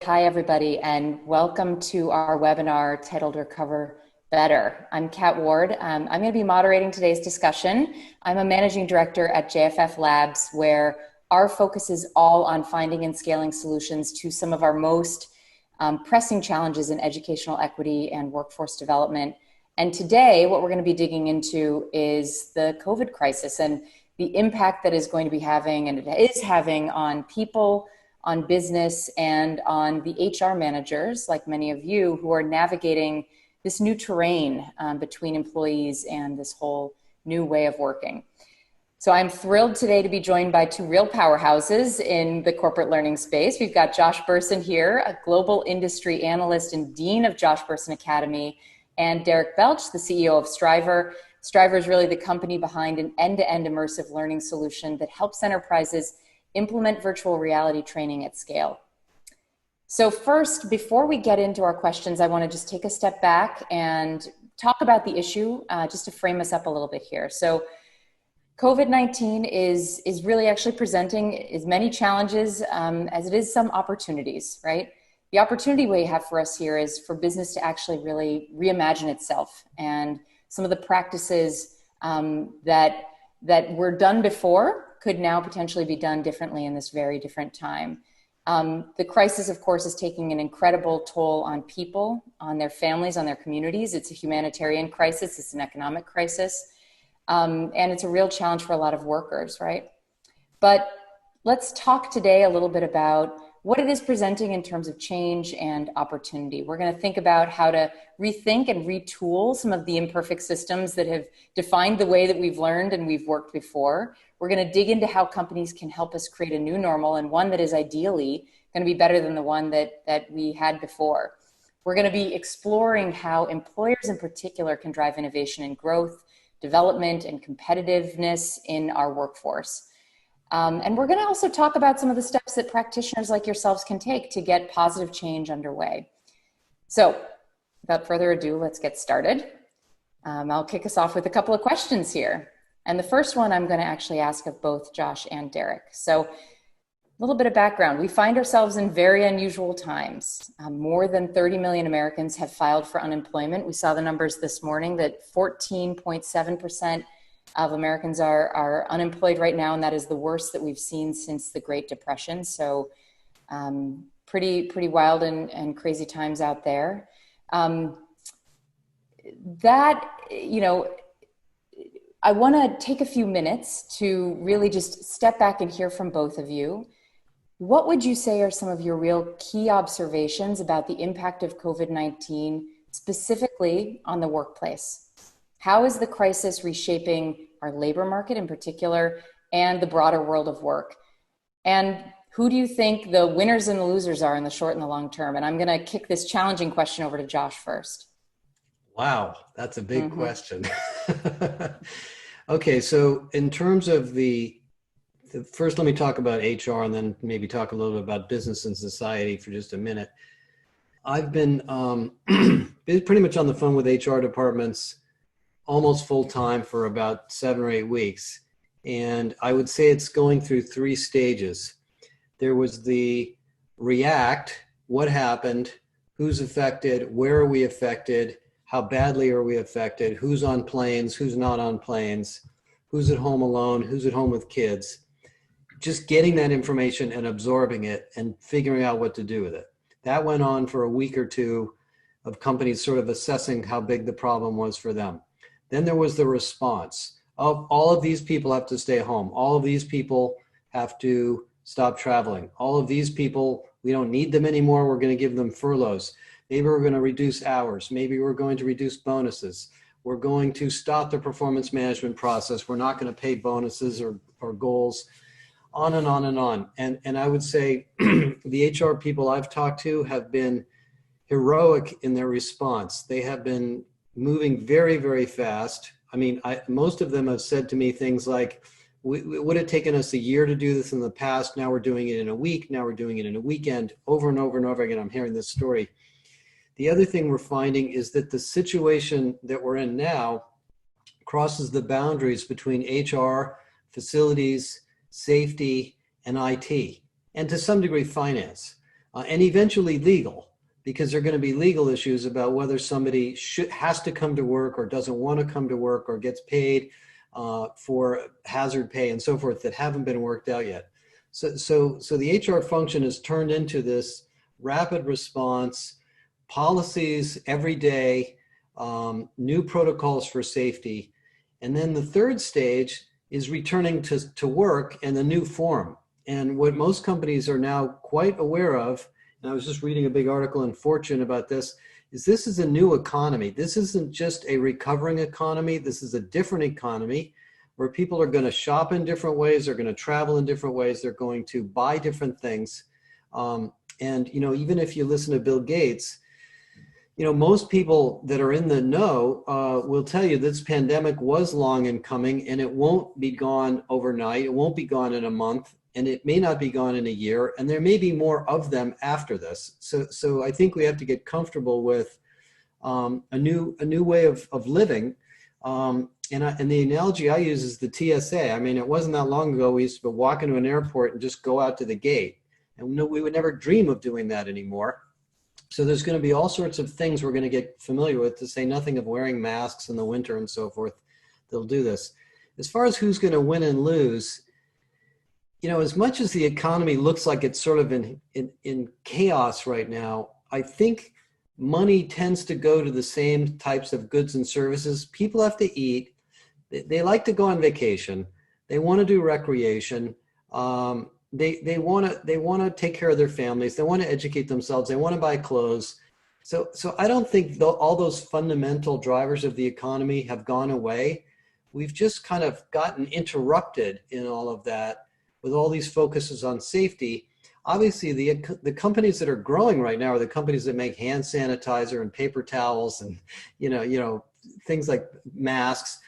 Hi, everybody, and welcome to our webinar titled Recover Better. I'm Cat Ward. I'm going to be moderating today's discussion. I'm a managing director at JFFLabs, where our focus is all on finding and scaling solutions to some of our most pressing challenges in educational equity and workforce development. And today, what we're going to be digging into is the COVID crisis and the impact that is going to be having, and it is having, on people, on business, and on the HR managers, like many of you, who are navigating this new terrain between employees and this whole new way of working. So I'm thrilled today to be joined by two real powerhouses in the corporate learning space. We've got Josh Bersin here, a global industry analyst and dean of Josh Bersin Academy, and Derek Belch, the CEO of Strivr. Strivr is really the company behind an end-to-end immersive learning solution that helps enterprises implement virtual reality training at scale. So first, before we get into our questions, I want to just take a step back and talk about the issue, just to frame us up a little bit here. So COVID-19 is really actually presenting as many challenges as it is some opportunities, right? The opportunity we have for us here is for business to actually really reimagine itself, and some of the practices that were done before could now potentially be done differently in this very different time. The crisis, of course, is taking an incredible toll on people, on their families, on their communities. It's a humanitarian crisis, it's an economic crisis, and it's a real challenge for a lot of workers, right? But let's talk today a little bit about what it is presenting in terms of change and opportunity. We're going to think about how to rethink and retool some of the imperfect systems that have defined the way that we've learned and we've worked before. We're going to dig into how companies can help us create a new normal, and one that is ideally going to be better than the one that we had before. We're going to be exploring how employers in particular can drive innovation and growth, development, and competitiveness in our workforce. And we're going to also talk about some of the steps that practitioners like yourselves can take to get positive change underway. So without further ado, let's get started. I'll kick us off with a couple of questions here. And the first one I'm going to actually ask of both Josh and Derek. So a little bit of background. We find ourselves in very unusual times. More than 30 million Americans have filed for unemployment. We saw the numbers this morning that 14.7% of Americans are unemployed right now, and that is the worst that we've seen since the Great Depression. So pretty wild and crazy times out there. I want to take a few minutes to really just step back and hear from both of you. What would you say are some of your real key observations about the impact of COVID-19 specifically on the workplace? How is the crisis reshaping our labor market in particular and the broader world of work? And who do you think the winners and the losers are in the short and the long term? And I'm going to kick this challenging question over to Josh first. Wow, that's a big question. Okay, so in terms of first let me talk about HR and then maybe talk a little bit about business and society for just a minute. I've been pretty much on the phone with HR departments almost full time for about 7 or 8 weeks. And I would say it's going through 3 stages. There was the react, what happened, who's affected, where are we affected, how badly are we affected, who's on planes, who's not on planes, who's at home alone, who's at home with kids. Just getting that information and absorbing it and figuring out what to do with it. That went on for a week or 2 of companies sort of assessing how big the problem was for them. Then there was the response of all of these people have to stay home. All of these people have to stop traveling. All of these people, we don't need them anymore. We're going to give them furloughs. Maybe we're going to reduce hours. Maybe we're going to reduce bonuses. We're going to stop the performance management process. We're not going to pay bonuses or goals, on and on and on. And I would say the HR people I've talked to have been heroic in their response. They have been moving very, very fast. I mean, most of them have said to me things like, it would have taken us a year to do this in the past. Now we're doing it in a week. Now we're doing it in a weekend. Over and over and over again, I'm hearing this story. The other thing we're finding is that the situation that we're in now crosses the boundaries between HR, facilities, safety, and IT, and to some degree finance. and eventually legal, because there are going to be legal issues about whether somebody has to come to work or doesn't want to come to work or gets paid for hazard pay and so forth that haven't been worked out yet. So the HR function has turned into this rapid response, policies every day, new protocols for safety. And then the third stage is returning to work in the new form. And what most companies are now quite aware of, and I was just reading a big article in Fortune about this is a new economy. This isn't just a recovering economy. This is a different economy where people are going to shop in different ways. They're going to travel in different ways. They're going to buy different things. And, even if you listen to Bill Gates, most people that are in the know will tell you this pandemic was long in coming, and it won't be gone overnight. It won't be gone in a month, and it may not be gone in a year, and there may be more of them after this. So I think we have to get comfortable with a new way of living. And the analogy I use is the TSA. I mean, it wasn't that long ago we used to walk into an airport and just go out to the gate, and we would never dream of doing that anymore. So there's going to be all sorts of things we're going to get familiar with, to say nothing of wearing masks in the winter and so forth. They'll do this. As far as who's going to win and lose, as much as the economy looks like it's sort of in chaos right now, I think money tends to go to the same types of goods and services. People have to eat. They like to go on vacation. They want to do recreation. They want to take care of their families. They want to educate themselves. They want to buy clothes. So I don't think all those fundamental drivers of the economy have gone away. We've just kind of gotten interrupted in all of that with all these focuses on safety. Obviously, the companies that are growing right now are the companies that make hand sanitizer and paper towels and things like masks.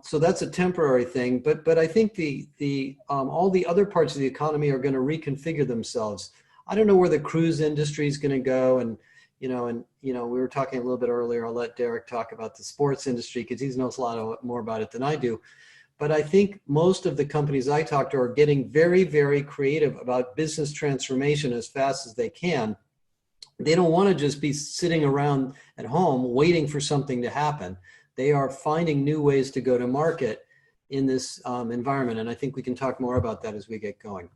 So that's a temporary thing, but I think the all the other parts of the economy are going to reconfigure themselves. I don't know where the cruise industry is going to go, and we were talking a little bit earlier. I'll let Derek talk about the sports industry because he knows a lot more about it than I do. But I think most of the companies I talk to are getting very, very creative about business transformation as fast as they can. They don't want to just be sitting around at home waiting for something to happen. They are finding new ways to go to market in this environment. And I think we can talk more about that as we get going.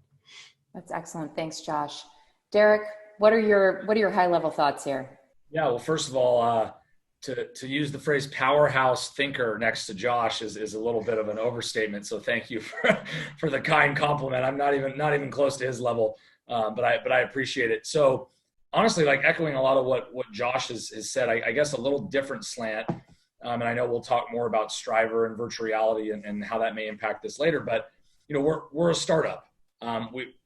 That's excellent. Thanks, Josh. Derek, what are your high level thoughts here? Yeah, well, first of all, to use the phrase powerhouse thinker next to Josh is a little bit of an overstatement. So thank you for the kind compliment. I'm not even close to his level, but I appreciate it. So honestly, like echoing a lot of what Josh has said, I guess a little different slant. And I know we'll talk more about Strivr and virtual reality and how that may impact this later. But we're a startup.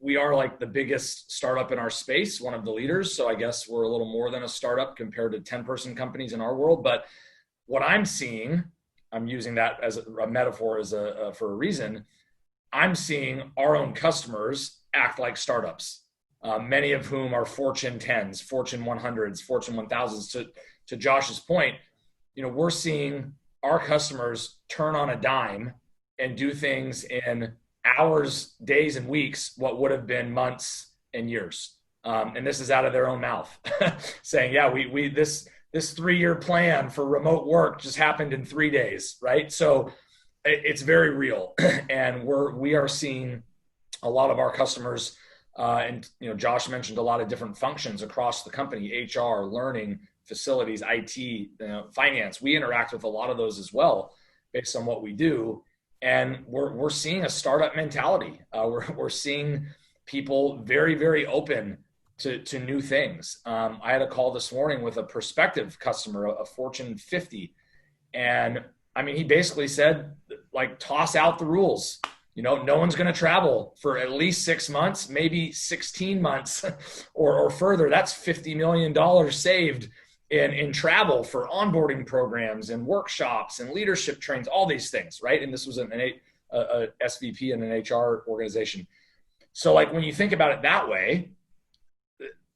We are like the biggest startup in our space, one of the leaders. So I guess we're a little more than a startup compared to 10-person companies in our world. But what I'm seeing, I'm using that as a metaphor for a reason. I'm seeing our own customers act like startups, many of whom are Fortune 10s, Fortune 100s, Fortune 1000s. To Josh's point, we're seeing our customers turn on a dime and do things in hours, days, and weeks, what would have been months and years. And this is out of their own mouth saying, yeah, we this 3-year plan for remote work just happened in 3 days, right? So it's very real. And we are seeing a lot of our customers, and Josh mentioned a lot of different functions across the company, HR, learning, facilities, IT, finance. We interact with a lot of those as well based on what we do. And we're seeing a startup mentality. We're seeing people very, very open to new things. I had a call this morning with a prospective customer, a Fortune 50. And I mean, he basically said, like, toss out the rules. No one's going to travel for at least 6 months, maybe 16 months or further. That's $50 million saved in travel for onboarding programs and workshops and leadership trainings, all these things, right? And this was a SVP in an HR organization. So like when you think about it that way,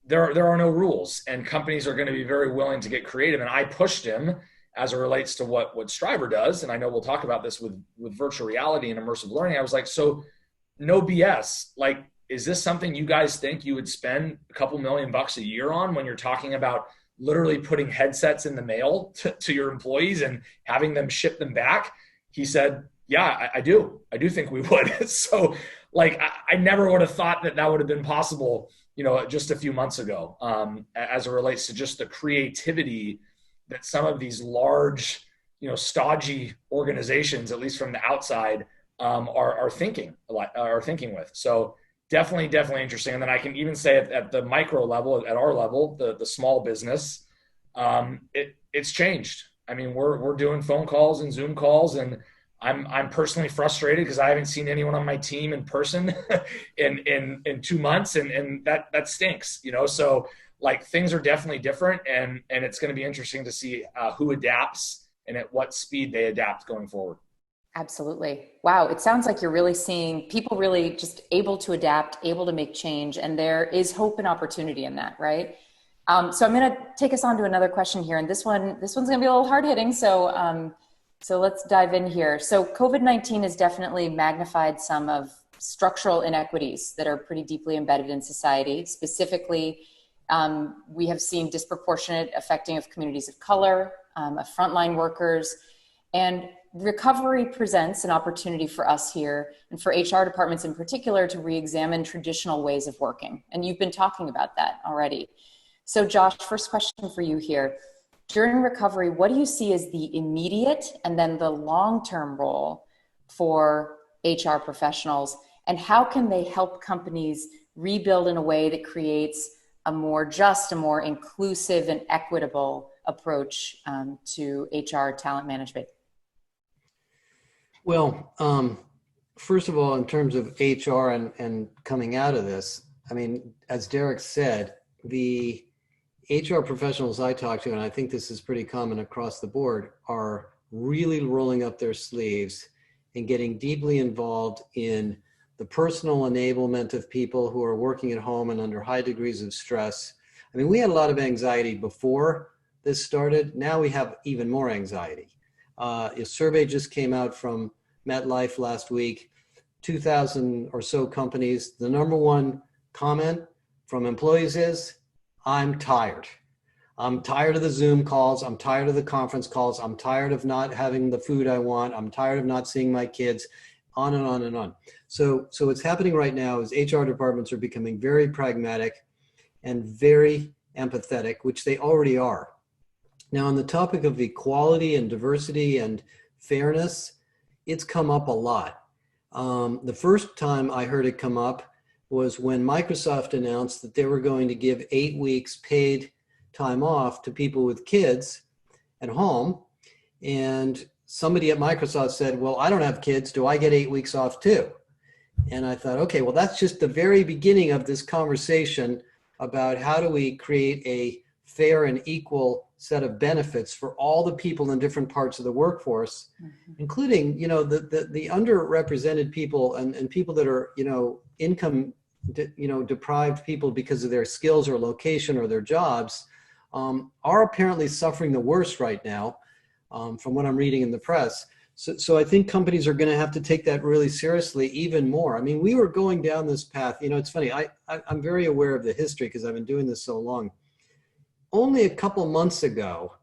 there are no rules, and companies are going to be very willing to get creative. And I pushed him as it relates to what Strivr does. And I know we'll talk about this with virtual reality and immersive learning. I was like, so no BS. Like, is this something you guys think you would spend a couple $1,000,000 a year on when you're talking about literally putting headsets in the mail to your employees and having them ship them back? He said, yeah, I do. I do think we would. So like, I never would have thought that would have been possible, just a few months ago, as it relates to just the creativity that some of these large, stodgy organizations, at least from the outside, are thinking with. So definitely interesting. And then I can even say at the micro level, at our level, the small business, it's changed. I mean, we're doing phone calls and Zoom calls, and I'm personally frustrated because I haven't seen anyone on my team in person in 2 months, and that stinks, So like, things are definitely different, and it's going to be interesting to see who adapts and at what speed they adapt going forward. Absolutely. Wow. It sounds like you're really seeing people really just able to adapt, able to make change, and there is hope and opportunity in that, right? So I'm going to take us on to another question here, and this one's going to be a little hard hitting. So let's dive in here. So COVID-19 has definitely magnified some of structural inequities that are pretty deeply embedded in society. Specifically, we have seen disproportionate affecting of communities of color, of frontline workers, and recovery presents an opportunity for us here and for HR departments in particular to re-examine traditional ways of working. And you've been talking about that already. So Josh, first question for you here. During recovery, what do you see as the immediate and then the long-term role for HR professionals, and how can they help companies rebuild in a way that creates a more just, a more inclusive and equitable approach to HR talent management? Well, first of all, in terms of HR and coming out of this, I mean, as Derek said, the HR professionals I talk to, and I think this is pretty common across the board, are really rolling up their sleeves and getting deeply involved in the personal enablement of people who are working at home and under high degrees of stress. I mean, we had a lot of anxiety before this started. Now we have even more anxiety. A survey just came out from MetLife last week, 2,000 or so companies. The number one comment from employees is, I'm tired. I'm tired of the Zoom calls. I'm tired of the conference calls. I'm tired of not having the food I want. I'm tired of not seeing my kids, on and on and on. So what's happening right now is HR departments are becoming very pragmatic and very empathetic, which they already are. Now, on the topic of equality and diversity and fairness, it's come up a lot. The first time I heard it come up was when Microsoft announced that they were going to give 8 weeks paid time off to people with kids at home. And somebody at Microsoft said, well, I don't have kids. Do I get 8 weeks off too? And I thought, okay, well, that's just the very beginning of this conversation about how do we create a fair and equal set of benefits for all the people in different parts of the workforce, including, the underrepresented people and people that are, income, deprived people because of their skills or location or their jobs, are apparently suffering the worst right now, from what I'm reading in the press. So I think companies are going to have to take that really seriously even more. I mean, we were going down this path. It's funny. I'm very aware of the history because I've been doing this so long. Only a couple months ago,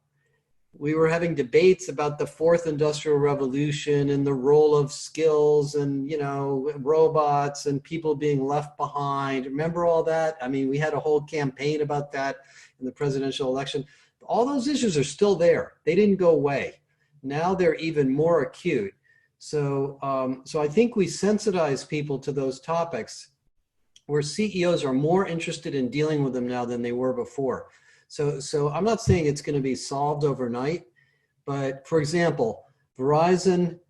we were having debates about the fourth industrial revolution and the role of skills and, robots and people being left behind. Remember all that? I mean, we had a whole campaign about that in the presidential election. All those issues are still there. They didn't go away. Now they're even more acute. So I think we sensitize people to those topics where CEOs are more interested in dealing with them now than they were before. So I'm not saying it's going to be solved overnight, but for example, Verizon,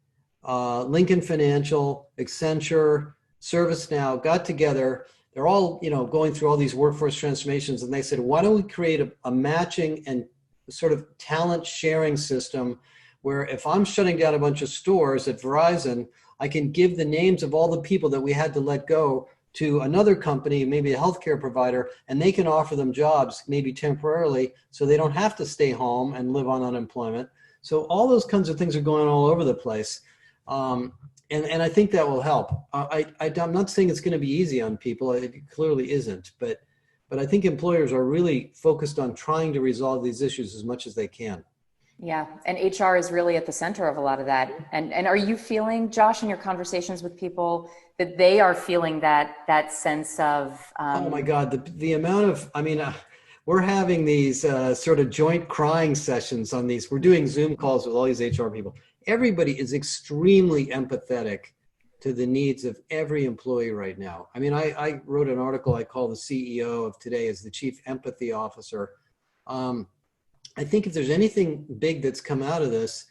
Lincoln Financial, Accenture, ServiceNow got together. They're all, going through all these workforce transformations, and they said, why don't we create a matching and sort of talent sharing system where if I'm shutting down a bunch of stores at Verizon, I can give the names of all the people that we had to let go to another company, maybe a healthcare provider, and they can offer them jobs, maybe temporarily, so they don't have to stay home and live on unemployment. So all those kinds of things are going all over the place. And I think that will help. I'm not saying it's going to be easy on people. It clearly isn't, but I think employers are really focused on trying to resolve these issues as much as they can. Yeah, and HR is really at the center of a lot of that. And are you feeling, Josh, in your conversations with people, that they are feeling that sense of? Oh my God, the amount of, we're having these sort of joint crying sessions on these. We're doing Zoom calls with all these HR people. Everybody is extremely empathetic to the needs of every employee right now. I wrote an article I call the CEO of today as the Chief Empathy Officer. I think if there's anything big that's come out of this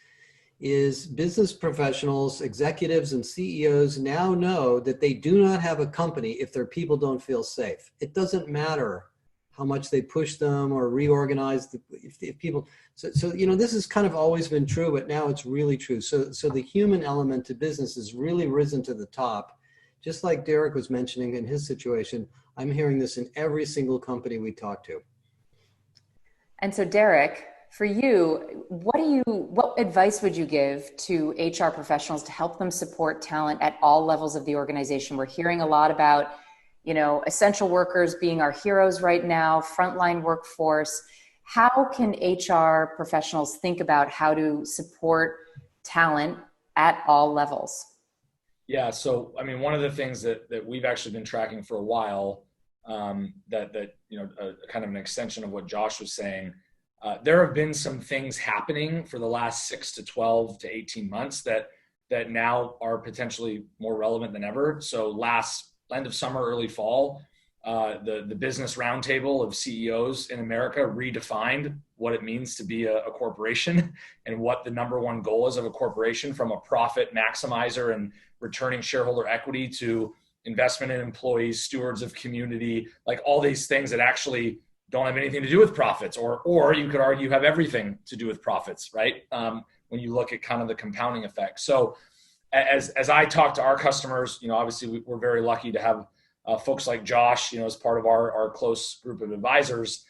is business professionals, executives, and CEOs now know that they do not have a company if their people don't feel safe. It doesn't matter how much they push them or reorganize if people. So this has kind of always been true, but now it's really true. So the human element to business has really risen to the top. Just like Derek was mentioning in his situation, I'm hearing this in every single company we talk to. And so, Derek, for you, what advice would you give to HR professionals to help them support talent at all levels of the organization? We're hearing a lot about, essential workers being our heroes right now, frontline workforce. How can HR professionals think about how to support talent at all levels? Yeah, so one of the things that we've actually been tracking for a while, kind of an extension of what Josh was saying. There have been some things happening for the last 6 to 12 to 18 months that now are potentially more relevant than ever. So last end of summer, early fall, the business roundtable of CEOs in America redefined what it means to be a corporation and what the number one goal is of a corporation, from a profit maximizer and returning shareholder equity to investment in employees, stewards of community, like all these things that actually don't have anything to do with profits, or you could argue have everything to do with profits, right? When you look at kind of the compounding effect. So as I talk to our customers, obviously we're very lucky to have folks like Josh, as part of our close group of advisors.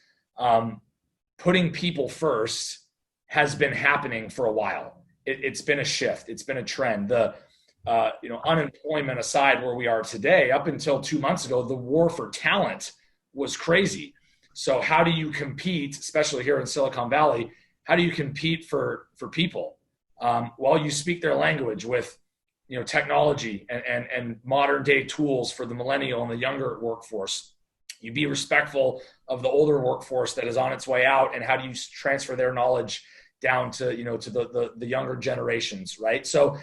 Putting people first has been happening for a while. It's been a shift. It's been a trend. The unemployment aside where we are today, up until 2 months ago, the war for talent was crazy. So how do you compete, especially here in Silicon Valley, how do you compete for people? Well, you speak their language with, technology and modern day tools for the millennial and the younger workforce. You be respectful of the older workforce that is on its way out, and how do you transfer their knowledge down to, to the younger generations, right? So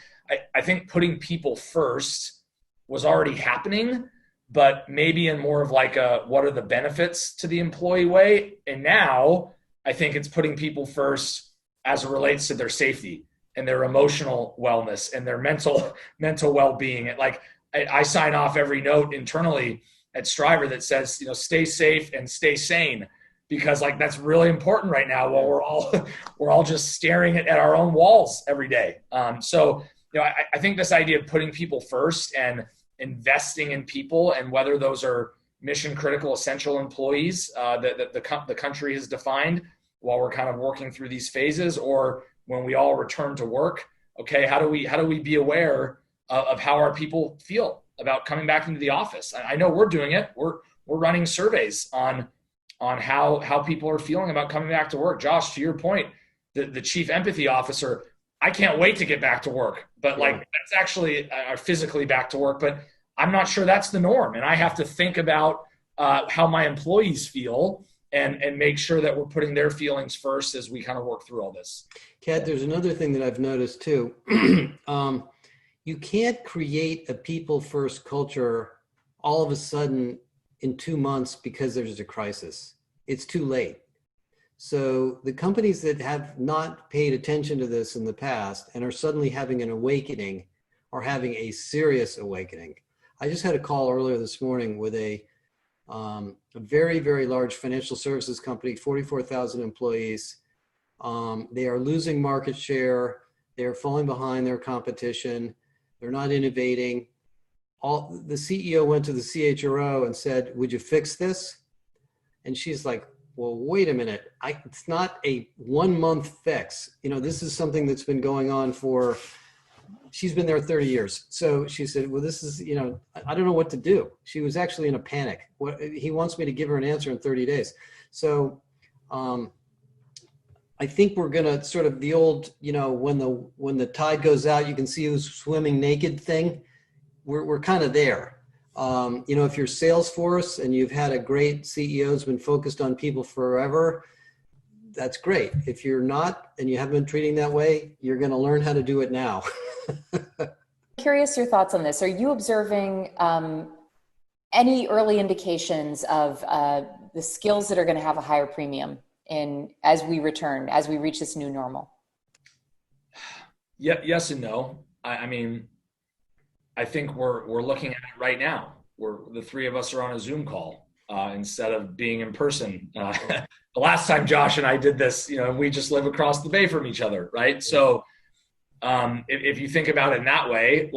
I think putting people first was already happening, but maybe in more of like what are the benefits to the employee way. And now I think it's putting people first as it relates to their safety and their emotional wellness and their mental well-being. Like I sign off every note internally at Strivr that says, stay safe and stay sane, because like that's really important right now while we're all just staring at our own walls every day. So I think this idea of putting people first and investing in people, and whether those are mission critical, essential employees that the country has defined while we're kind of working through these phases, or when we all return to work, okay, how do we be aware of how our people feel about coming back into the office? I know we're doing it. We're running surveys on how people are feeling about coming back to work. Josh, to your point, the chief empathy officer, I can't wait to get back to work, but like that's actually physically back to work, but I'm not sure that's the norm. And I have to think about how my employees feel and make sure that we're putting their feelings first as we kind of work through all this. Kat, there's another thing that I've noticed too. You can't create a people first culture all of a sudden in 2 months because there's a crisis. It's too late. So the companies that have not paid attention to this in the past and are suddenly having an awakening are having a serious awakening. I just had a call earlier this morning with a very, very large financial services company, 44,000 employees. They are losing market share. They're falling behind their competition. They're not innovating. The CEO went to the CHRO and said, "Would you fix this?" And she's like, "Well, wait a minute. It's not a 1 month fix. This is something that's been going on for she's been there 30 years. So she said, well, this is, I don't know what to do. She was actually in a panic. He wants me to give her an answer in 30 days. So I think we're going to sort of the old, when the tide goes out, you can see who's swimming naked thing. We're kind of there. If you're Salesforce and you've had a great CEO who's been focused on people forever, that's great. If you're not, and you haven't been treating that way, you're going to learn how to do it now. Curious your thoughts on this. Are you observing any early indications of the skills that are going to have a higher premium as we reach this new normal? Yeah, yes and no. I mean, I think we're looking at it right now. The three of us are on a Zoom call instead of being in person. The last time Josh and I did this, we just live across the bay from each other, right? So if you think about it in that way,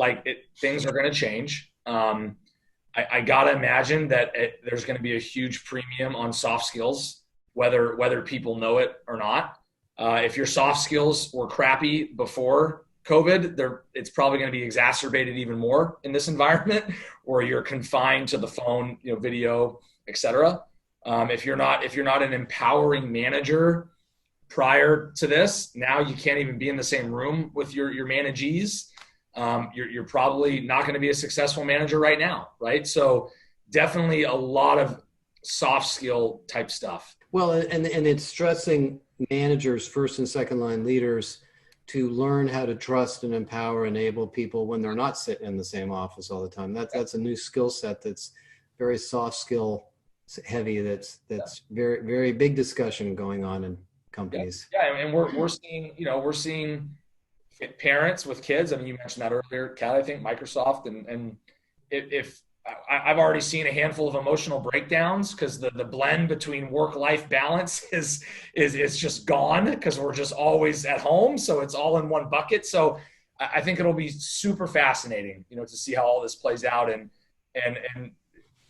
things are going to change. I gotta imagine that there's going to be a huge premium on soft skills, whether people know it or not. If your soft skills were crappy before COVID, it's probably going to be exacerbated even more in this environment, where you're confined to the phone, video, etc. If you're not an empowering manager prior to this, now you can't even be in the same room with your managees. You're probably not going to be a successful manager right now, right? So definitely a lot of soft skill type stuff. Well, and it's stressing managers, first and second line leaders, to learn how to trust and empower, enable people when they're not sitting in the same office all the time. That's a new skill set that's very soft skill heavy. That's very, very big discussion going on in companies. Yeah, and we're seeing parents with kids. I mean, you mentioned that earlier, Kat, I think Microsoft, and if I've already seen a handful of emotional breakdowns because the blend between work-life balance is just gone because we're just always at home. So it's all in one bucket. So I think it'll be super fascinating, to see how all this plays out, and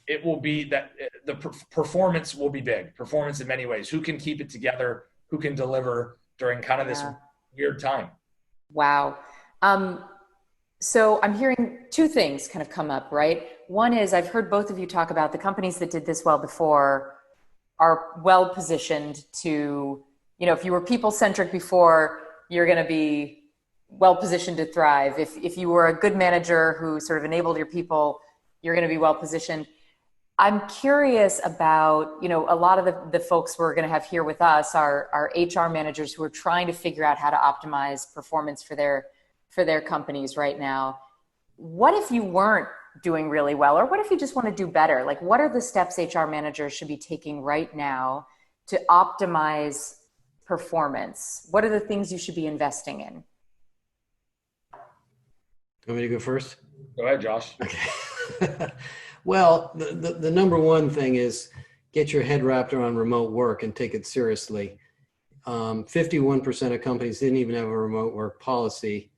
it will be that the performance will be big. Performance in many ways. Who can keep it together? Who can deliver during kind of this weird time? Wow. So I'm hearing two things kind of come up, right? One is I've heard both of you talk about the companies that did this well before are well positioned to, if you were people-centric before, you're going to be well positioned to thrive. If you were a good manager who sort of enabled your people, you're going to be well positioned. I'm curious about, a lot of the folks we're going to have here with us are HR managers who are trying to figure out how to optimize performance for their companies right now. What if you weren't doing really well, or what if you just want to do better? Like, what are the steps HR managers should be taking right now to optimize performance? What are the things you should be investing in? Want me to go first? Go ahead, Josh. Okay. Well, the number one thing is get your head wrapped around remote work and take it seriously. 51% of companies didn't even have a remote work policy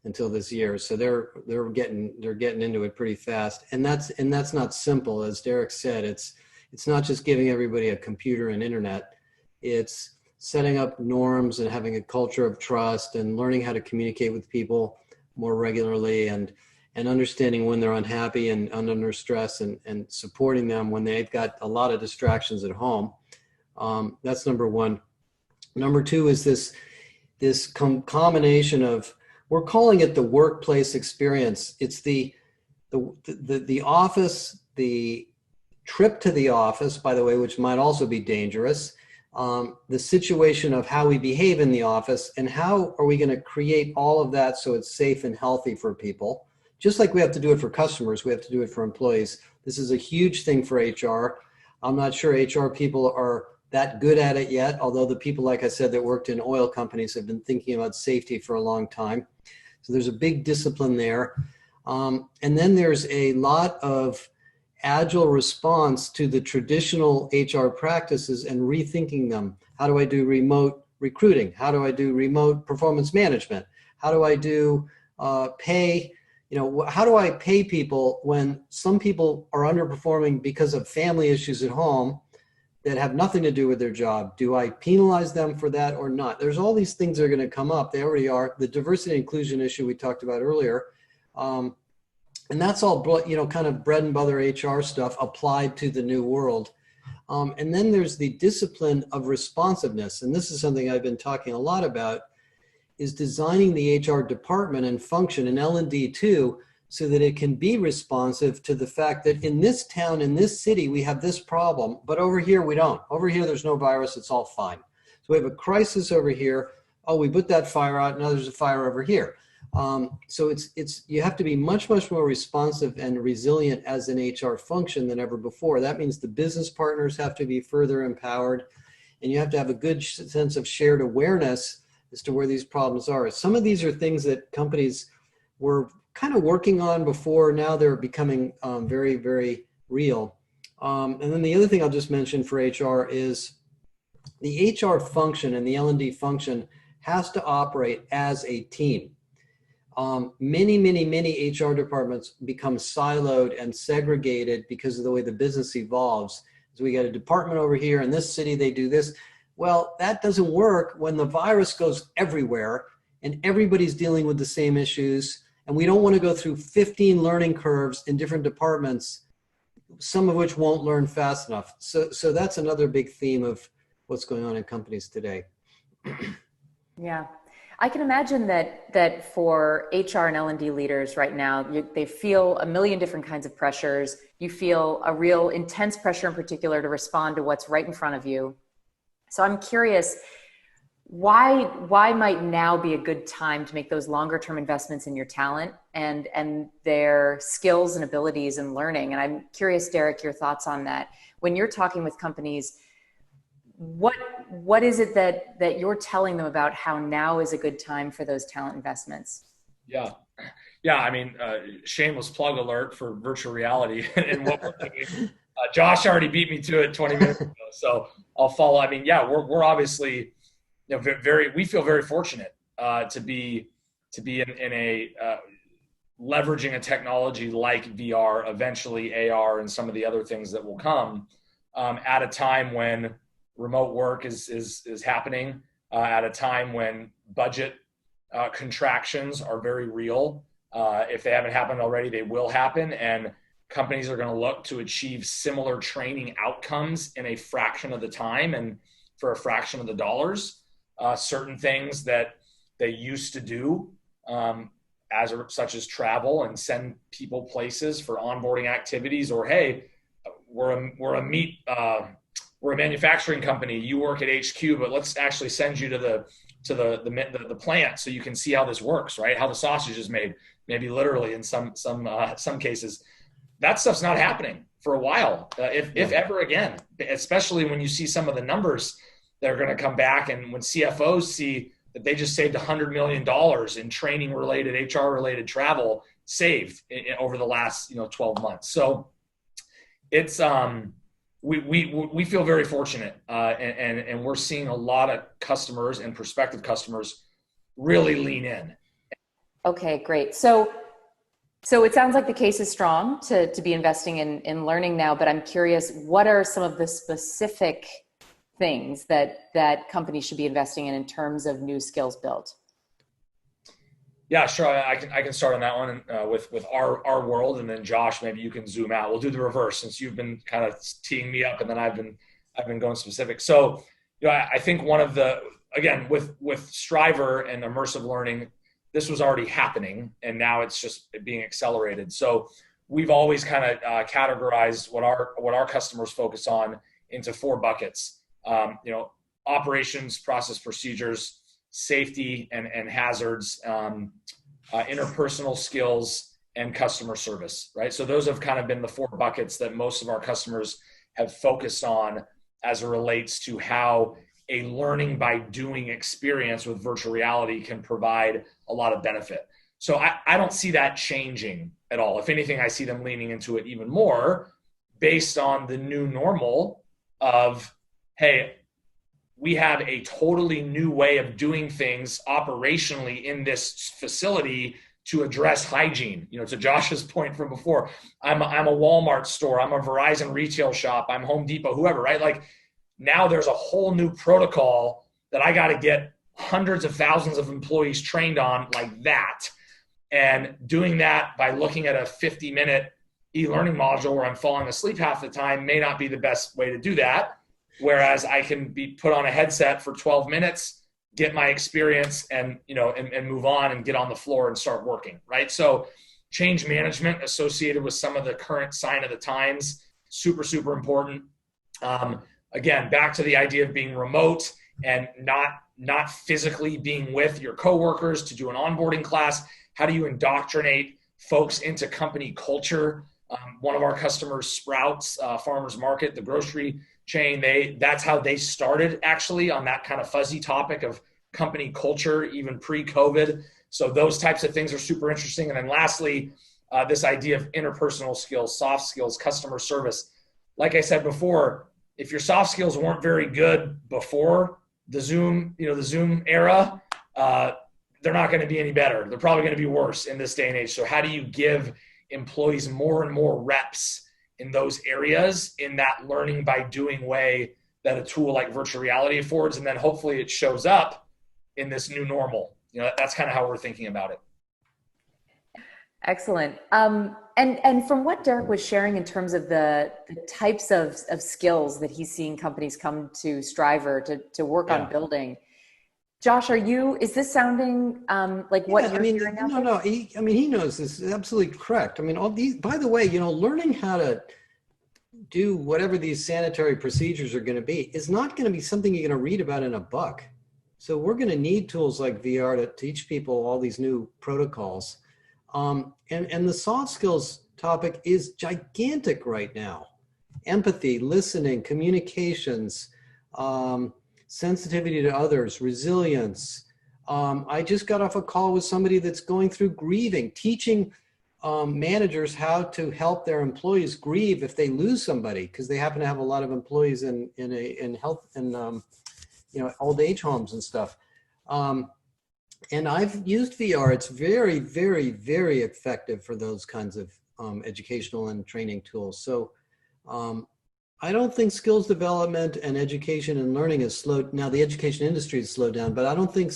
until this year, so they're getting into it pretty fast. And that's not simple, as Derek said. It's not just giving everybody a computer and internet. It's setting up norms and having a culture of trust and learning how to communicate with people more regularly and understanding when they're unhappy and under stress and supporting them when they've got a lot of distractions at home. That's number one. Number two is this combination of, we're calling it the workplace experience. It's the office, the trip to the office, by the way, which might also be dangerous. The situation of how we behave in the office and how are we going to create all of that so it's safe and healthy for people. Just like we have to do it for customers, we have to do it for employees. This is a huge thing for HR. I'm not sure HR people are that good at it yet, although the people, like I said, that worked in oil companies have been thinking about safety for a long time. So there's a big discipline there. And then there's a lot of agile response to the traditional HR practices and rethinking them. How do I do remote recruiting? How do I do remote performance management? How do I do pay? How do I pay people when some people are underperforming because of family issues at home, that have nothing to do with their job? Do I penalize them for that or not? There's all these things that are going to come up. They already are. The diversity and inclusion issue we talked about earlier. And that's all, kind of bread and butter HR stuff applied to the new world. And then there's the discipline of responsiveness. And this is something I've been talking a lot about, is designing the HR department and function, and L&D too, so that it can be responsive to the fact that in this town, in this city, we have this problem, but over here we don't. Over here, there's no virus, it's all fine. So we have a crisis over here. Oh, we put that fire out, now there's a fire over here. So you have to be much, much more responsive and resilient as an HR function than ever before. That means the business partners have to be further empowered, and you have to have a good sense of shared awareness as to where these problems are. Some of these are things that companies were kind of working on before. Now they're becoming very, very real. And then the other thing I'll just mention for HR is the HR function and the L&D function has to operate as a team. Many HR departments become siloed and segregated because of the way the business evolves. So we got a department over here in this city, they do this. Well, that doesn't work when the virus goes everywhere and everybody's dealing with the same issues. And we don't want to go through 15 learning curves in different departments, some of which won't learn fast enough. So that's another big theme of what's going on in companies today. Yeah. I can imagine that for HR and L&D leaders right now, they feel a million different kinds of pressures. You feel a real intense pressure in particular to respond to what's right in front of you. So I'm curious, why might now be a good time to make those longer term investments in your talent and their skills and abilities and learning? And I'm curious, Derek, your thoughts on that. When you're talking with companies, what is it that you're telling them about how now is a good time for those talent investments? Yeah. I mean, shameless plug alert for virtual reality and what we're doing. Josh already beat me to it 20 minutes ago, so I'll follow. I mean, yeah, we're obviously, we feel very fortunate to be in a leveraging a technology like VR, eventually AR, and some of the other things that will come at a time when remote work is happening, at a time when budget contractions are very real. If they haven't happened already, they will happen, and companies are going to look to achieve similar training outcomes in a fraction of the time and for a fraction of the dollars. Certain things that they used to do, such as travel and send people places for onboarding activities, or hey, we're a manufacturing company. You work at HQ, but let's actually send you to the plant so you can see how this works, right? How the sausage is made, maybe literally in some cases. That stuff's not happening for a while, if ever again, especially when you see some of the numbers that are going to come back, and when CFOs see that they just saved $100 million in training related, HR related travel saved over the last 12 months. So it's we feel very fortunate, and we're seeing a lot of customers and prospective customers really lean in. Okay, great. So it sounds like the case is strong to be investing in learning now, but I'm curious, what are some of the specific things that companies should be investing in terms of new skills built? Yeah, sure. I can start on that one with our world, and then Josh, maybe you can zoom out. We'll do the reverse since you've been kind of teeing me up, and then I've been going specific. So, I think one of the, again, with Strivr and immersive learning, this was already happening, and now it's just being accelerated. So we've always kind of categorized what our customers focus on into 4 buckets. Operations, process, procedures, safety and hazards, interpersonal skills, and customer service, right? So those have kind of been the 4 buckets that most of our customers have focused on as it relates to how a learning by doing experience with virtual reality can provide a lot of benefit. So I don't see that changing at all. If anything, I see them leaning into it even more based on the new normal of, hey, we have a totally new way of doing things operationally in this facility to address hygiene. To Josh's point from before, I'm a Walmart store, I'm a Verizon retail shop, I'm Home Depot, whoever, right? Like, Now there's a whole new protocol that I got to get hundreds of thousands of employees trained on like that. And doing that by looking at a 50-minute e-learning module where I'm falling asleep half the time may not be the best way to do that. Whereas I can be put on a headset for 12 minutes, get my experience and move on and get on the floor and start working, right? So change management associated with some of the current sign of the times, super, super important. Again, back to the idea of being remote and not physically being with your coworkers to do an onboarding class. How do you indoctrinate folks into company culture? One of our customers, Sprouts Farmers Market, the grocery chain, that's how they started actually on that kind of fuzzy topic of company culture, even pre-COVID. So those types of things are super interesting. And then lastly, this idea of interpersonal skills, soft skills, customer service. Like I said before, if your soft skills weren't very good before the Zoom era, they're not going to be any better. They're probably going to be worse in this day and age. So how do you give employees more and more reps in those areas in that learning by doing way that a tool like virtual reality affords? And then hopefully it shows up in this new normal. That's kind of how we're thinking about it. Excellent. And from what Derek was sharing in terms of the types of skills that he's seeing companies come to Strivr to work on building, Josh, is this sounding like what you're hearing out there? No. He knows this is absolutely correct. All these, by the way, learning how to do whatever these sanitary procedures are going to be is not going to be something you're going to read about in a book. So we're going to need tools like VR to teach people all these new protocols. And the soft skills topic is gigantic right now. Empathy, listening, communications, sensitivity to others, resilience. I just got off a call with somebody that's going through grieving, teaching managers how to help their employees grieve if they lose somebody, because they happen to have a lot of employees in health and old age homes and stuff. And I've used VR. It's very, very, very effective for those kinds of educational and training tools. So I don't think skills development and education and learning is slowed. Now the education industry has slowed down, but I don't think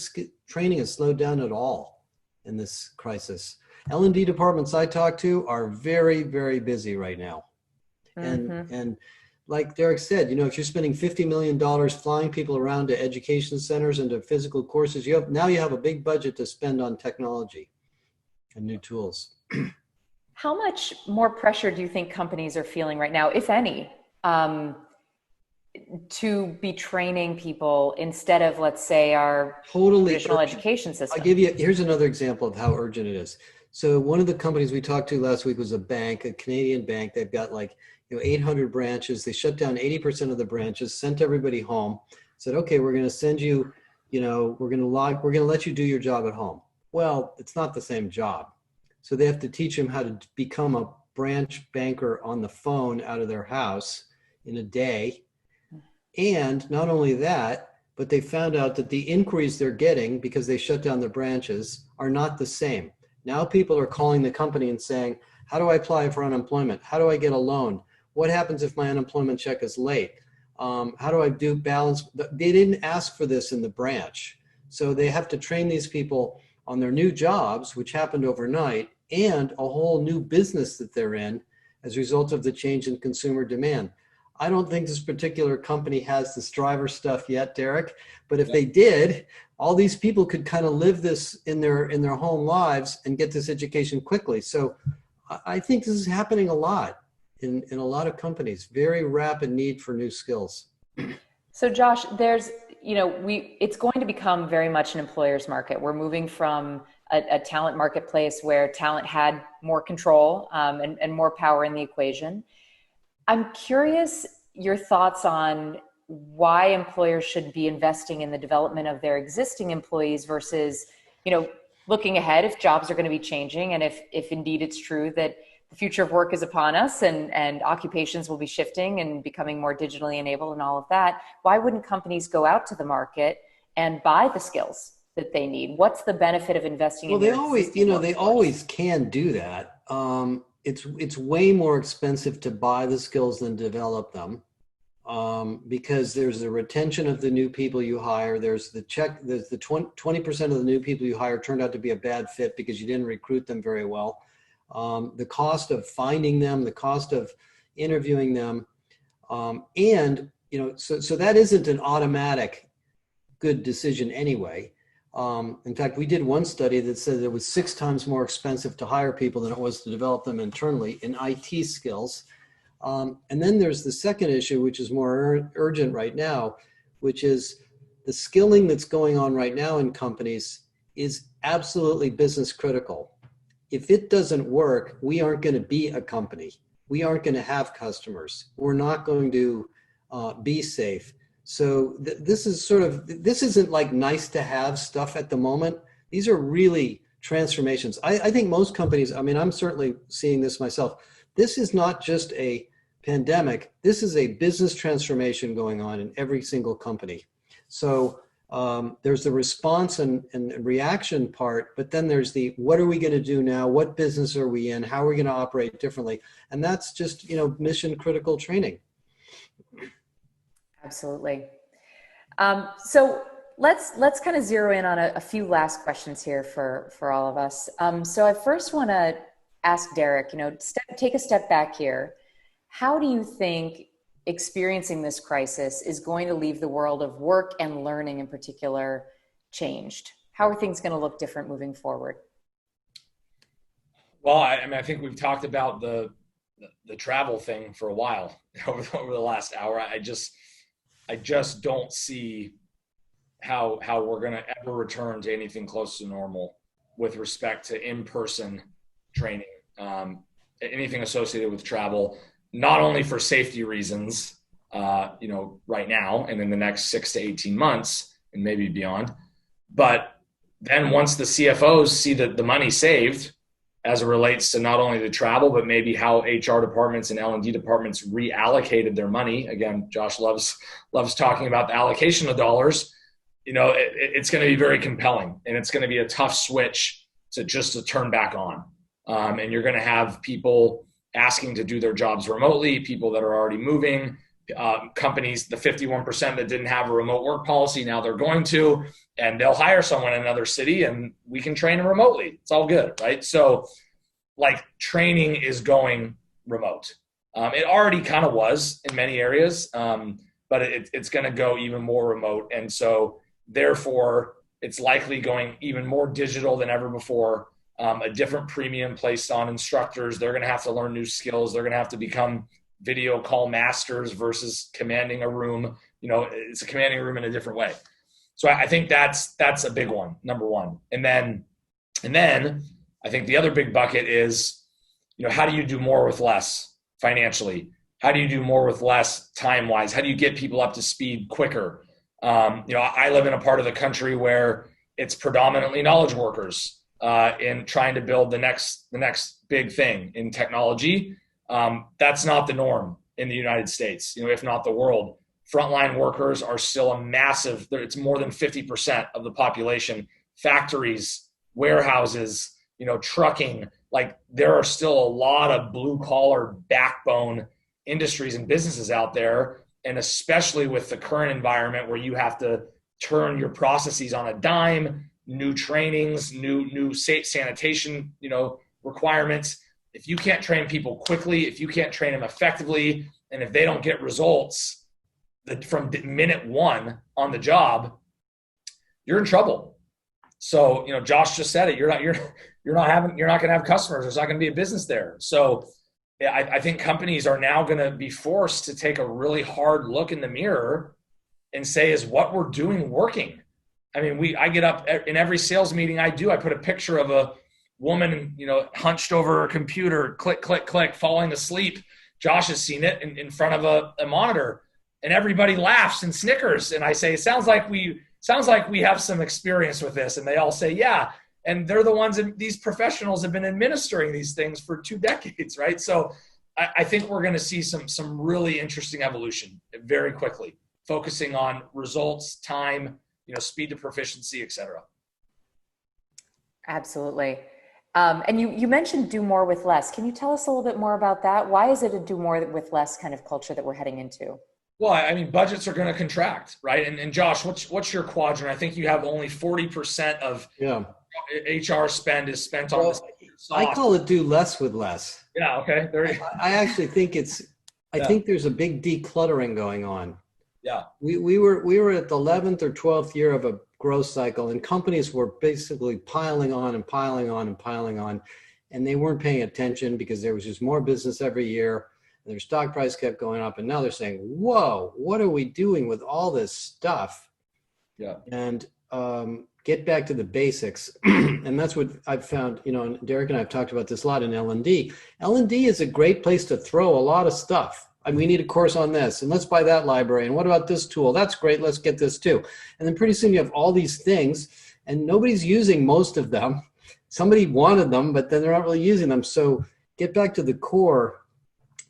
training has slowed down at all in this crisis. L&D departments I talk to are very, very busy right now. And like Derek said, if you're spending $50 million flying people around to education centers and to physical courses, you have a big budget to spend on technology and new tools. How much more pressure do you think companies are feeling right now, if any, to be training people instead of, let's say, our traditional education system? Here's another example of how urgent it is. So one of the companies we talked to last week was a bank, a Canadian bank. They've got 800 branches. They shut down 80% of the branches, sent everybody home, said, okay, we're going to send you, we're going to let you do your job at home. Well, it's not the same job. So they have to teach them how to become a branch banker on the phone out of their house in a day. And not only that, but they found out that the inquiries they're getting, because they shut down the branches, are not the same. Now people are calling the company and saying, how do I apply for unemployment? How do I get a loan? What happens if my unemployment check is late? How do I do balance? They didn't ask for this in the branch. So they have to train these people on their new jobs, which happened overnight, and a whole new business that they're in as a result of the change in consumer demand. I don't think this particular company has the Strivr stuff yet, Derek, but if they did, all these people could kind of live this in their home lives and get this education quickly. So I think this is happening a lot in a lot of companies, very rapid need for new skills. So Josh, it's going to become very much an employer's market. We're moving from a talent marketplace where talent had more control and more power in the equation. I'm curious your thoughts on why employers should be investing in the development of their existing employees versus, looking ahead if jobs are going to be changing and if indeed it's true that the future of work is upon us and occupations will be shifting and becoming more digitally enabled and all of that. Why wouldn't companies go out to the market and buy the skills that they need? What's the benefit of investing in? Well, they always can do that. It's way more expensive to buy the skills than develop them. because there's the retention of the new people you hire. There's the 20% of the new people you hire turned out to be a bad fit because you didn't recruit them very well. The cost of finding them, the cost of interviewing them, and so that isn't an automatic good decision anyway. In fact, we did one study that said it was 6 times more expensive to hire people than it was to develop them internally in IT skills. And then there's the second issue, which is more urgent right now, which is the skilling that's going on right now in companies is absolutely business critical. If it doesn't work, we aren't going to be a company. We aren't going to have customers. We're not going to be safe. So this isn't like nice to have stuff at the moment. These are really transformations. I think most companies, I mean, I'm certainly seeing this myself. This is not just a pandemic. This is a business transformation going on in every single company. So there's the response and reaction part, but then there's the, what are we going to do now? What business are we in? How are we going to operate differently? And that's just, mission critical training. Absolutely. So let's kind of zero in on a few last questions here for all of us. So I first want to ask Derek, take a step back here. How do you think experiencing this crisis is going to leave the world of work and learning in particular changed? How are things going to look different moving forward? Well, I think we've talked about the travel thing for a while over the last hour. I just don't see how we're going to ever return to anything close to normal with respect to in-person training, anything associated with travel, not only for safety reasons, right now and in the next 6 to 18 months and maybe beyond, but then once the CFOs see the money saved as it relates to not only the travel, but maybe how HR departments and L&D departments reallocated their money. Again, Josh loves talking about the allocation of dollars. It's going to be very compelling, and it's going to be a tough switch to turn back on. And you're going to have people asking to do their jobs remotely, people that are already moving, companies, the 51% that didn't have a remote work policy, now they're going to, and they'll hire someone in another city and we can train them remotely. It's all good, right? So training is going remote. It already kind of was in many areas, but it's going to go even more remote. And so therefore it's likely going even more digital than ever before. A different premium placed on instructors. They're going to have to learn new skills. They're going to have to become video call masters versus commanding a room. It's a commanding a room in a different way. So I think that's a big one, number one. And then I think the other big bucket is, how do you do more with less financially? How do you do more with less time-wise? How do you get people up to speed quicker? I live in a part of the country where it's predominantly knowledge workers in trying to build the next big thing in technology. That's not the norm in the United States, if not the world. Frontline workers are still a massive, it's more than 50% of the population. Factories, warehouses, trucking, there are still a lot of blue collar backbone industries and businesses out there. And especially with the current environment where you have to turn your processes on a dime, new trainings, new sanitation, requirements. If you can't train people quickly, if you can't train them effectively, and if they don't get results from minute one on the job, you're in trouble. So, Josh just said it. You're not going to have customers. There's not going to be a business there. So, I think companies are now going to be forced to take a really hard look in the mirror and say, is what we're doing working? I mean, I get up in every sales meeting I do. I put a picture of a woman, hunched over her computer, click, click, click, falling asleep. Josh has seen it in front of a monitor, and everybody laughs and snickers. And I say, sounds like we have some experience with this. And they all say, yeah. And they're the ones, these professionals have been administering these things for 2 decades, right? So I think we're going to see some really interesting evolution very quickly, focusing on results, time, speed to proficiency, et cetera. Absolutely. And you mentioned do more with less. Can you tell us a little bit more about that? Why is it a do more with less kind of culture that we're heading into? Well, I mean, budgets are going to contract, right? And Josh, what's your quadrant? I think you have only 40% of Yeah. HR spend is spent on this Well, I sauce. call it do less with less. Yeah. Okay. There. I actually think I Yeah. think there's a big decluttering going on. Yeah. We were at the 11th or 12th year of a growth cycle, and companies were basically piling on and piling on and piling on, and they weren't paying attention because there was just more business every year, and their stock price kept going up. And now they're saying, "Whoa, what are we doing with all this stuff?" Yeah. And get back to the basics. And that's what I've found. And Derek and I have talked about this a lot in L&D. L&D is a great place to throw a lot of stuff. We need a course on this, and let's buy that library. And what about this tool? That's great. Let's get this too. And then pretty soon you have all these things, and nobody's using most of them. Somebody wanted them, but then they're not really using them. So get back to the core.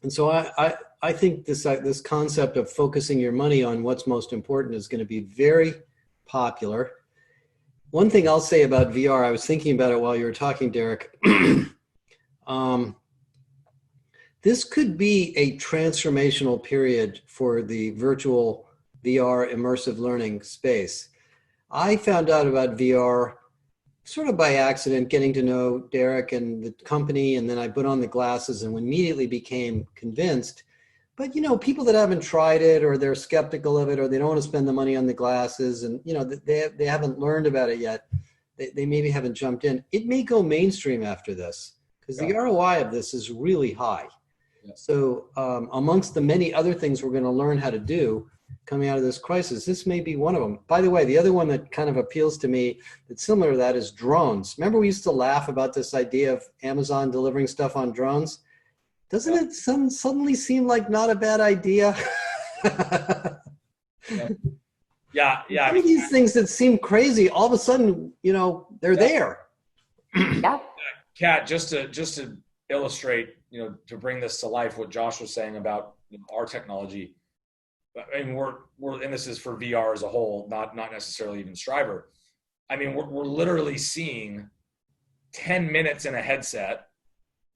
And so I think this concept of focusing your money on what's most important is going to be very popular. One thing I'll say about VR, I was thinking about it while you were talking, Derek. This could be a transformational period for the virtual VR immersive learning space. I found out about VR sort of by accident, getting to know Derek and the company, and then I put on the glasses and immediately became convinced. But people that haven't tried it, or they're skeptical of it, or they don't want to spend the money on the glasses, and they haven't learned about it yet, they maybe haven't jumped in. It may go mainstream after this because the ROI of this is really high. So amongst the many other things we're going to learn how to do coming out of this crisis, this may be one of them. By the way, the other one that kind of appeals to me that's similar to that is drones. Remember, we used to laugh about this idea of Amazon delivering stuff on drones? Doesn't it suddenly seem like not a bad idea? Yeah. Some of these things that seem crazy, all of a sudden, they're there. Yeah. Kat, just to illustrate, to bring this to life, what Josh was saying about our technology. I mean, we're and this is for VR as a whole, not necessarily even Strivr. I mean, we're literally seeing 10 minutes in a headset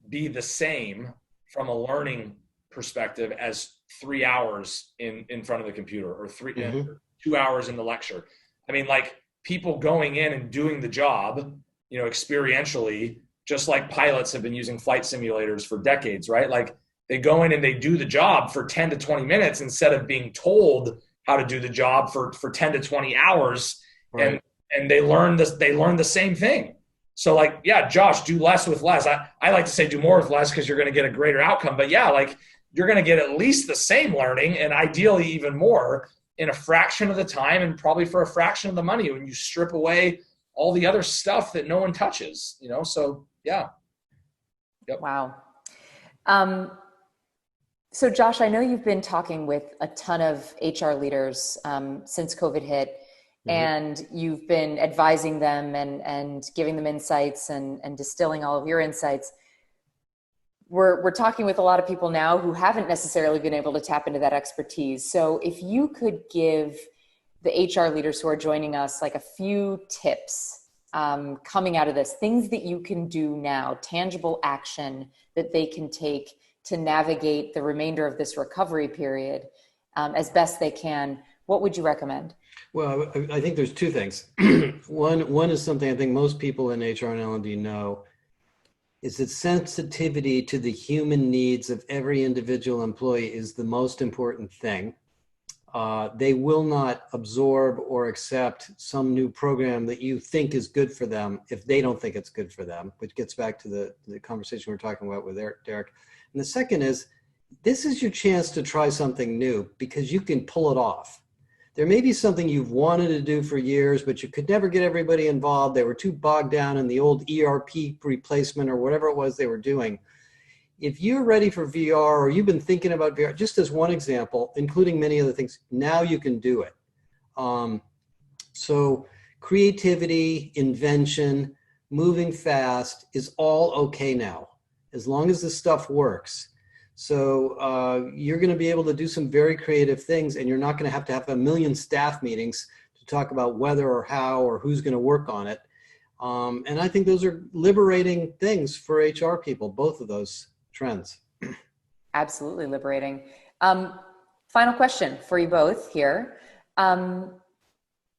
be the same from a learning perspective as 3 hours in front of the computer, or 2 hours in the lecture. I mean, like, people going in and doing the job, experientially, just like pilots have been using flight simulators for decades, right? Like, they go in and they do the job for 10 to 20 minutes instead of being told how to do the job for 10 to 20 hours. Right. And they learn the same thing. So, like, yeah, Josh, do less with less. I like to say do more with less because you're going to get a greater outcome. But yeah, like, you're going to get at least the same learning, and ideally even more, in a fraction of the time and probably for a fraction of the money when you strip away all the other stuff that no one touches, So yeah. Yep. Wow. So Josh, I know you've been talking with a ton of HR leaders since COVID hit, and you've been advising them and giving them insights and distilling all of your insights. We're talking with a lot of people now who haven't necessarily been able to tap into that expertise. So if you could give the HR leaders who are joining us like a few tips coming out of this, things that you can do now, tangible action that they can take to navigate the remainder of this recovery period as best they can, what would you recommend? Well, I think there's two things. One is something I think most people in HR and L&D know, is that sensitivity to the human needs of every individual employee is the most important thing. They will not absorb or accept some new program that you think is good for them if they don't think it's good for them, which gets back to the conversation we're talking about with Derek. And the second is, this is your chance to try something new because you can pull it off. There may be something you've wanted to do for years, but you could never get everybody involved. They were too bogged down in the old ERP replacement or whatever it was they were doing. If you're ready for VR, or you've been thinking about VR, just as one example, including many other things, now you can do it. So creativity, invention, moving fast is all okay now, as long as the stuff works. So you're going to be able to do some very creative things, and you're not going to have a million staff meetings to talk about whether or how or who's going to work on it. And I think those are liberating things for HR people, both of those trends. Absolutely liberating. Final question for you both here.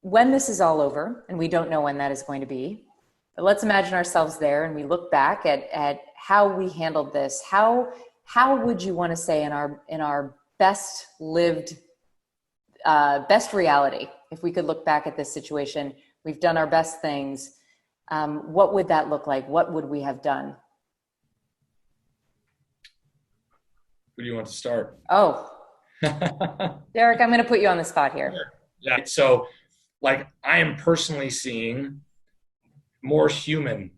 When this is all over, and we don't know when that is going to be, but let's imagine ourselves there and we look back at how we handled this. How would you want to say in our best lived, best reality, if we could look back at this situation, we've done our best things, what would that look like? What would we have done? Who do you want to start? Oh, Derek, I'm going to put you on the spot here. Yeah. So like I am personally seeing more human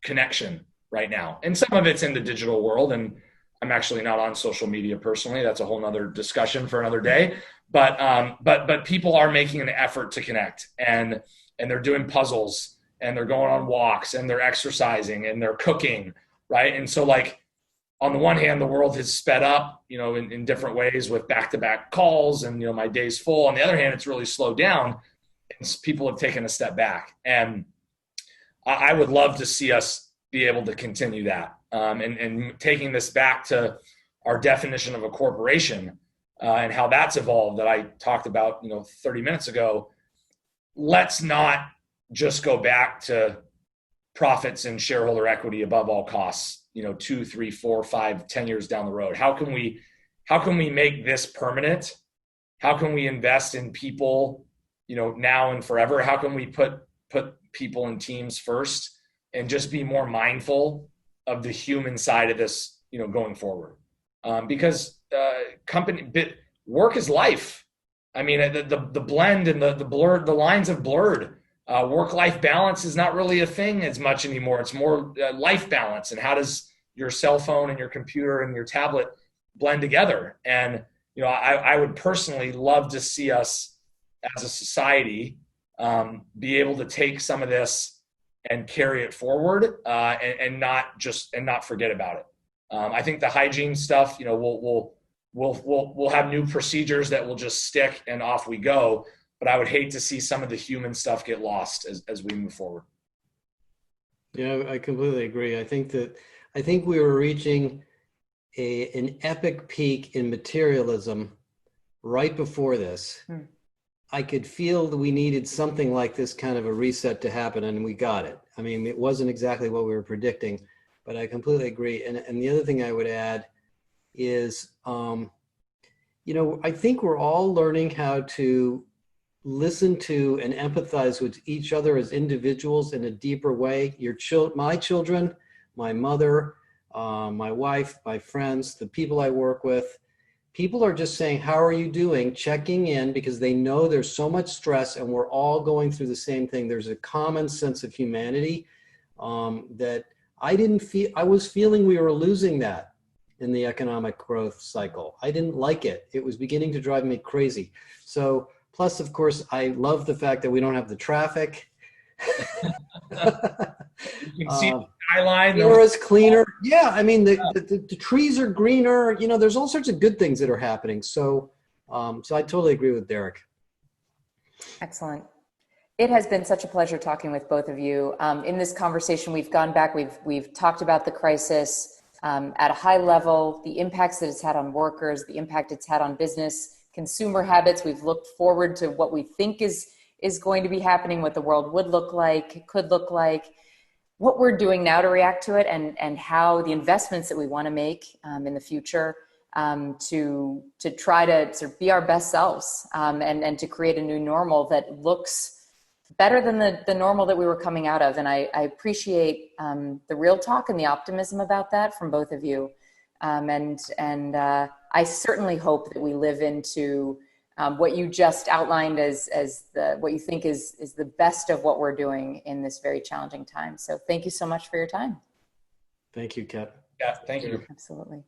connection right now. And some of it's in the digital world. And I'm actually not on social media personally. That's a whole nother discussion for another day. But people are making an effort to connect, and they're doing puzzles, and they're going on walks, and they're exercising, and they're cooking, right? And so like, on the one hand, the world has sped up, in different ways with back-to-back calls and, my day's full. On the other hand, it's really slowed down and people have taken a step back. And I would love to see us be able to continue that. And taking this back to our definition of a corporation and how that's evolved that I talked about, 30 minutes ago. Let's not just go back to profits and shareholder equity above all costs, 2, 3, 4, 5, 10 years down the road. How can we make this permanent? How can we invest in people, now and forever? How can we put people and teams first and just be more mindful of the human side of this, going forward? Because work is life. I mean, the blend and the blurred, the lines have blurred. Work-life balance is not really a thing as much anymore. It's more life balance. And how does your cell phone and your computer and your tablet blend together? And, I would personally love to see us as a society be able to take some of this and carry it forward and not forget about it. I think the hygiene stuff, we'll have new procedures that will just stick and off we go. But I would hate to see some of the human stuff get lost as we move forward. Yeah, I completely agree. I think we were reaching an epic peak in materialism right before this. I could feel that we needed something like this kind of a reset to happen, and we got it. I mean, it wasn't exactly what we were predicting, but I completely agree. And the other thing I would add is, I think we're all learning how to listen to and empathize with each other as individuals in a deeper way. My children, my mother, my wife, my friends, the people I work with, people are just saying, how are you doing? Checking in, because they know there's so much stress and we're all going through the same thing. There's a common sense of humanity that I was feeling we were losing that in the economic growth cycle. I didn't like it. It was beginning to drive me crazy. So, plus, of course, I love the fact that we don't have the traffic. You can see the skyline. The air is cleaner. Yeah, I mean, the trees are greener. There's all sorts of good things that are happening. So I totally agree with Derek. Excellent. It has been such a pleasure talking with both of you. In this conversation, we've gone back. We've talked about the crisis at a high level, the impacts that it's had on workers, the impact it's had on business, consumer habits. We've looked forward to what we think is going to be happening, what the world would look like, could look like, what we're doing now to react to it, and how the investments that we want to make in the future to try to sort of be our best selves and to create a new normal that looks better than the normal that we were coming out of. And I appreciate the real talk and the optimism about that from both of you. I certainly hope that we live into what you just outlined as what you think is the best of what we're doing in this very challenging time. So thank you so much for your time. Thank you, Kat. Yeah, thank you. Absolutely.